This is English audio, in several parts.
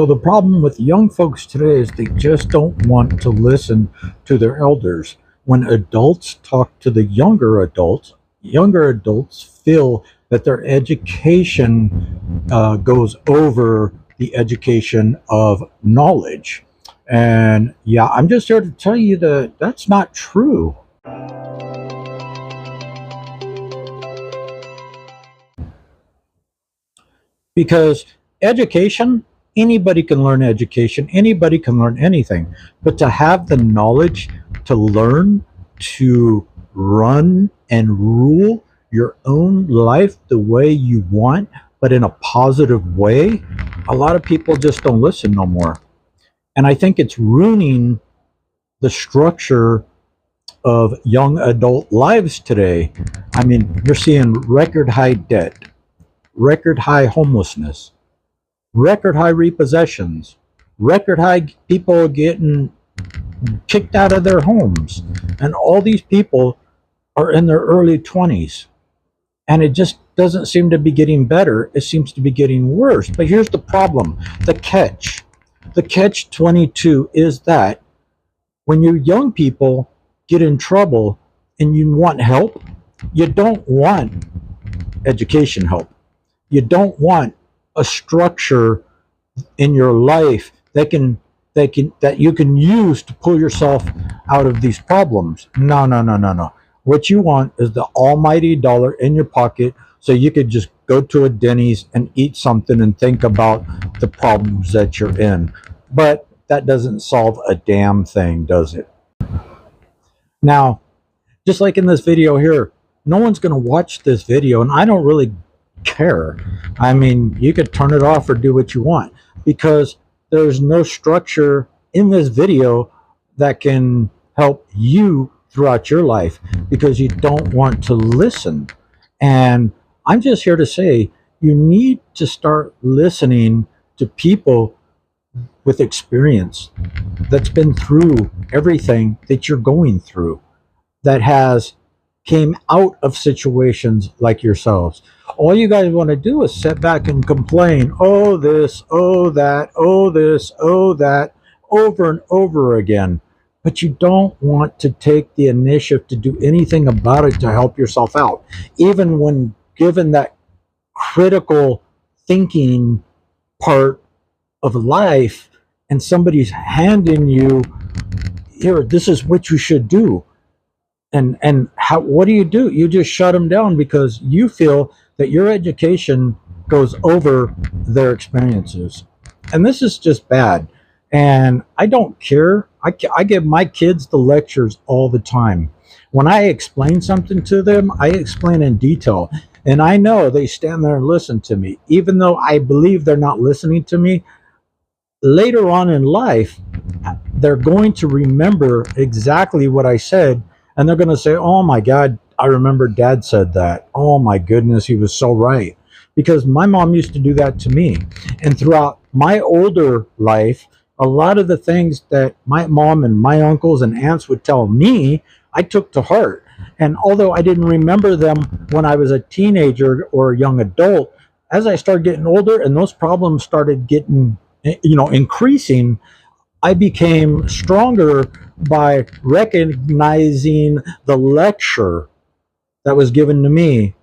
So the problem with young folks today is they just don't want to listen to their elders. When adults talk to the younger adults feel that their education goes over the education of knowledge. And yeah, I'm just here to tell you that that's not true. Because education, anybody can learn education, anybody can learn anything, but to have the knowledge to learn, to run and rule your own life the way you want, but in a positive way, a lot of people just don't listen no more. And I think it's ruining the structure of young adult lives today. I mean, you're seeing record high debt, record high homelessness, record high repossessions, record high people getting kicked out of their homes. And all these people are in their early 20s. And it just doesn't seem to be getting better. It seems to be getting worse. But here's the problem, the catch. The catch 22 is that when you young people get in trouble and you want help, you don't want education help. You don't want a structure in your life that you can use to pull yourself out of these problems. No, no, no, no, no. What you want is the almighty dollar in your pocket so you could just go to a Denny's and eat something and think about the problems that you're in. But that doesn't solve a damn thing, does it? Now, just like in this video here, no one's going to watch this video, and I don't really care. I mean, you could turn it off or do what you want because there's no structure in this video that can help you throughout your life because you don't want to listen. And I'm just here to say you need to start listening to people with experience that's been through everything that you're going through, that has came out of situations like yourselves. All you guys want to do is sit back and complain, oh this, oh that, oh this, oh that, over and over again. But you don't want to take the initiative to do anything about it to help yourself out. Even when given that critical thinking part of life and somebody's handing you, here, this is what you should do. And how, what do? You just shut them down because you feel that your education goes over their experiences. And this is just bad. And I don't care. I give my kids the lectures all the time. When I explain something to them, I explain in detail. And I know they stand there and listen to me. Even though I believe they're not listening to me, later on in life, they're going to remember exactly what I said. And they're going to say, oh my God, I remember Dad said that. Oh my goodness, he was so right. Because my mom used to do that to me. And throughout my older life, a lot of the things that my mom and my uncles and aunts would tell me, I took to heart. And although I didn't remember them when I was a teenager or a young adult, as I started getting older and those problems started getting, increasing, I became stronger by recognizing the lecture that was given to me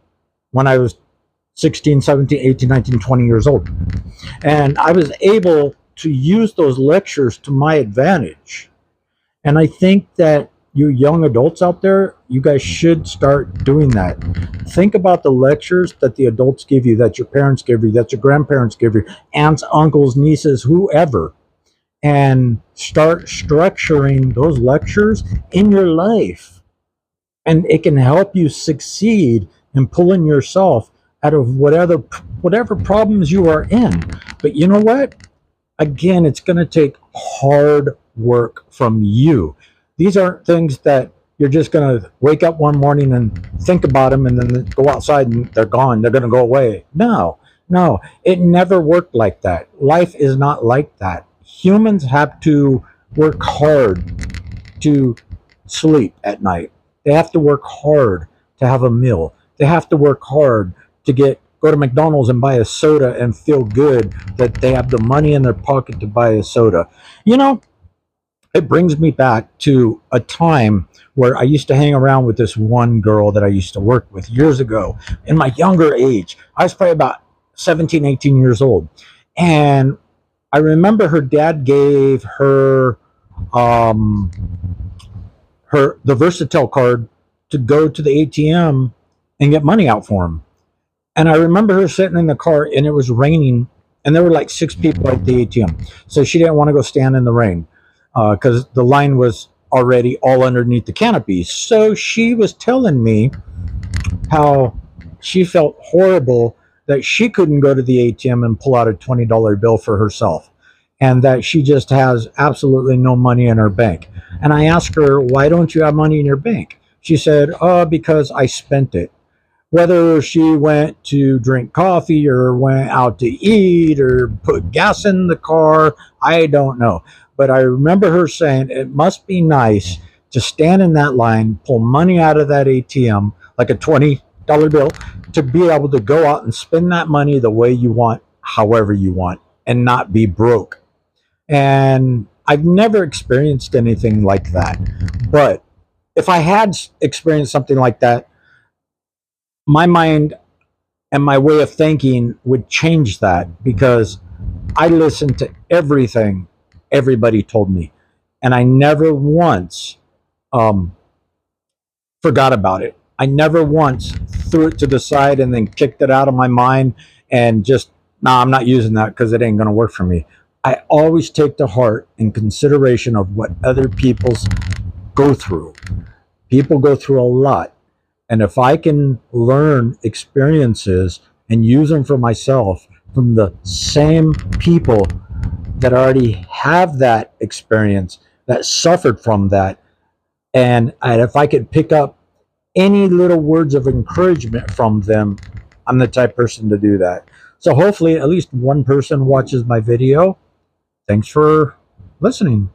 when I was 16, 17, 18, 19, 20 years old. And I was able to use those lectures to my advantage. And I think that you young adults out there, you guys should start doing that. Think about the lectures that the adults give you, that your parents give you, that your grandparents give you, aunts, uncles, nieces, whoever, and start structuring those lectures in your life. And it can help you succeed in pulling yourself out of whatever problems you are in. But you know what? Again, it's going to take hard work from you. These aren't things that you're just going to wake up one morning and think about them and then go outside and they're gone. They're going to go away. No, it never worked like that. Life is not like that. Humans have to work hard to sleep at night. They have to work hard to have a meal. They have to work hard to get go to McDonald's and buy a soda and feel good that they have the money in their pocket to buy a soda. You know, it brings me back to a time where I used to hang around with this one girl that I used to work with years ago in my younger age. I was probably about 17, 18 years old. And I remember her dad gave her um, the Versatel card to go to the ATM and get money out for him. And I remember her sitting in the car and it was raining and there were like 6 people at the ATM. So she didn't want to go stand in the rain because the line was already all underneath the canopy. So she was telling me how she felt horrible that she couldn't go to the ATM and pull out a $20 bill for herself and that she just has absolutely no money in her bank. And I asked her, why don't you have money in your bank? She said, because I spent it. Whether she went to drink coffee or went out to eat or put gas in the car, I don't know. But I remember her saying it must be nice to stand in that line, pull money out of that ATM, like a $20 bill, to be able to go out and spend that money the way you want, however you want, and not be broke. And I've never experienced anything like that. But if I had experienced something like that, my mind and my way of thinking would change that because I listened to everything everybody told me. And I never once um, forgot about it. I never once threw it to the side and then kicked it out of my mind and just, nah, I'm not using that because it ain't going to work for me. I always take to heart in consideration of what other people's go through. People go through a lot. And if I can learn experiences and use them for myself from the same people that already have that experience, that suffered from that, and if I could pick up any little words of encouragement from them, I'm the type of person to do that. So hopefully at least one person watches my video. Thanks for listening.